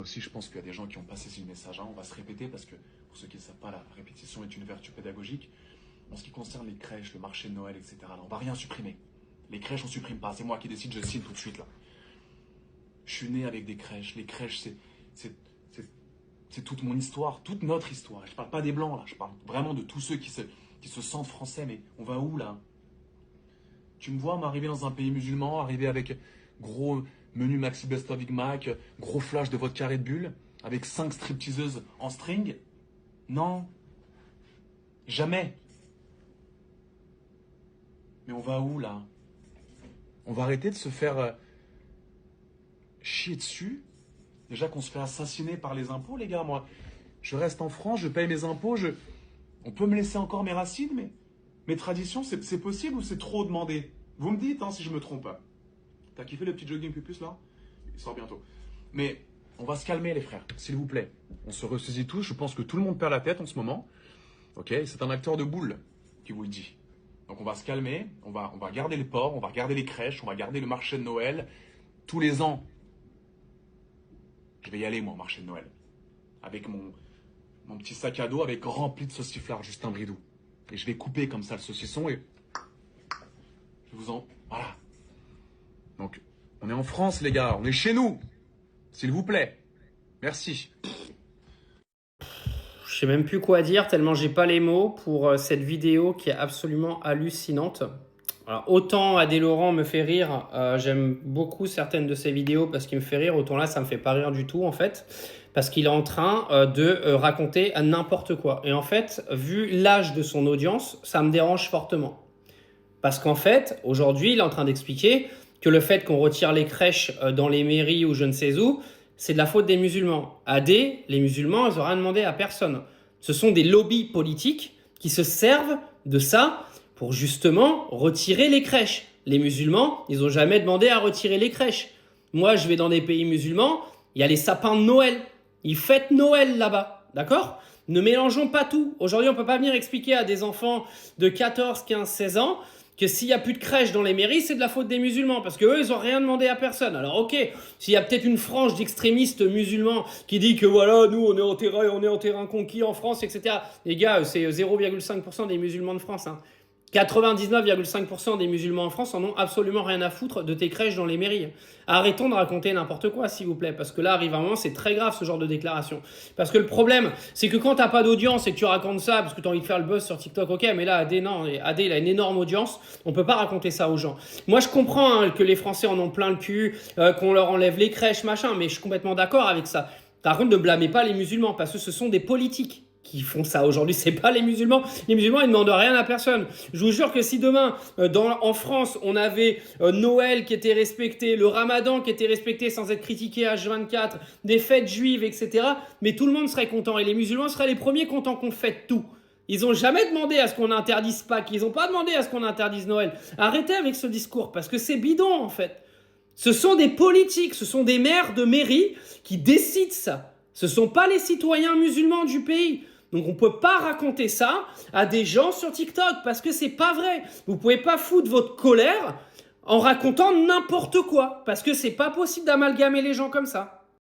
Aussi, je pense qu'il y a des gens qui ont pas saisi le message. Hein. On va se répéter parce que, pour ceux qui ne savent pas, la répétition est une vertu pédagogique. En ce qui concerne les crèches, le marché de Noël, etc., là, on va rien supprimer. Les crèches, on ne supprime pas. C'est moi qui décide, je signe tout de suite, là. Je suis né avec des crèches. Les crèches, c'est toute mon histoire, toute notre histoire. Je ne parle pas des Blancs, là. Je parle vraiment de tous ceux qui se sentent français. Mais on va où, là? Tu me vois m'arriver dans un pays musulman, arriver avec gros menu Maxi Best of Big Mac, gros flash de votre carré de bulle, avec 5 stripteaseuses en string? Non. Jamais. Mais on va où, là? On va arrêter de se faire chier dessus. Déjà qu'on se fait assassiner par les impôts, les gars. Moi, je reste en France, je paye mes impôts, on peut me laisser encore mes racines, mais mes traditions, c'est possible ou c'est trop demandé? Vous me dites hein, si je me trompe. T'as kiffé le petit jogging pupus là? Il sort bientôt. Mais on va se calmer les frères, s'il vous plaît. On se ressaisit tous, je pense que tout le monde perd la tête en ce moment. Ok, c'est un acteur de boule qui vous le dit. Donc on va se calmer, on va garder le port, on va garder les crèches, on va garder le marché de Noël. Tous les ans, je vais y aller moi au marché de Noël. Avec mon petit sac à dos avec rempli de sauciflard, Justin Bridou. Et je vais couper comme ça le saucisson et je vous en... Voilà. Donc, on est en France les gars, on est chez nous. S'il vous plaît. Merci. Je sais même plus quoi dire tellement j'ai pas les mots pour cette vidéo qui est absolument hallucinante. Alors, autant Adé Laurent me fait rire, j'aime beaucoup certaines de ses vidéos parce qu'il me fait rire, autant là ça me fait pas rire du tout en fait, parce qu'il est en train de raconter n'importe quoi. Et en fait, vu l'âge de son audience, ça me dérange fortement. Parce qu'en fait, aujourd'hui, il est en train d'expliquer que le fait qu'on retire les crèches dans les mairies ou je ne sais où, c'est de la faute des musulmans. AD, les musulmans, ils n'ont rien demandé à personne. Ce sont des lobbies politiques qui se servent de ça pour justement retirer les crèches. Les musulmans, ils n'ont jamais demandé à retirer les crèches. Moi, je vais dans des pays musulmans, il y a les sapins de Noël. Ils fêtent Noël là-bas, d'accord ? Ne mélangeons pas tout. Aujourd'hui, on ne peut pas venir expliquer à des enfants de 14, 15, 16 ans que s'il n'y a plus de crèche dans les mairies, c'est de la faute des musulmans. Parce qu'eux, ils n'ont rien demandé à personne. Alors ok, s'il y a peut-être une frange d'extrémistes musulmans qui dit que voilà, nous, on est en terrain conquis en France, etc. Les gars, c'est 0,5% des musulmans de France. 99,5% des musulmans en France en ont absolument rien à foutre de tes crèches dans les mairies. Arrêtons de raconter n'importe quoi, s'il vous plaît, parce que là, arrive un moment, c'est très grave ce genre de déclaration. Parce que le problème, c'est que quand t'as pas d'audience et que tu racontes ça parce que tu as envie de faire le buzz sur TikTok, ok, mais là, AD, non, AD, il a une énorme audience, on peut pas raconter ça aux gens. Moi, je comprends que les Français en ont plein le cul, qu'on leur enlève les crèches, machin, mais je suis complètement d'accord avec ça. Par contre, ne blâmez pas les musulmans, parce que ce sont des politiques qui font ça aujourd'hui, c'est pas les musulmans. Les musulmans, ils ne demandent rien à personne. Je vous jure que si demain, en France, on avait Noël qui était respecté, le Ramadan qui était respecté sans être critiqué H24, des fêtes juives, etc., mais tout le monde serait content et les musulmans seraient les premiers contents qu'on fête tout. Ils n'ont jamais demandé à ce qu'on interdise Pâques, ils n'ont pas demandé à ce qu'on interdise Noël. Arrêtez avec ce discours parce que c'est bidon en fait. Ce sont des politiques, ce sont des maires de mairie qui décident ça. Ce ne sont pas les citoyens musulmans du pays. Donc on ne peut pas raconter ça à des gens sur TikTok parce que c'est pas vrai. Vous ne pouvez pas foutre votre colère en racontant n'importe quoi parce que c'est pas possible d'amalgamer les gens comme ça.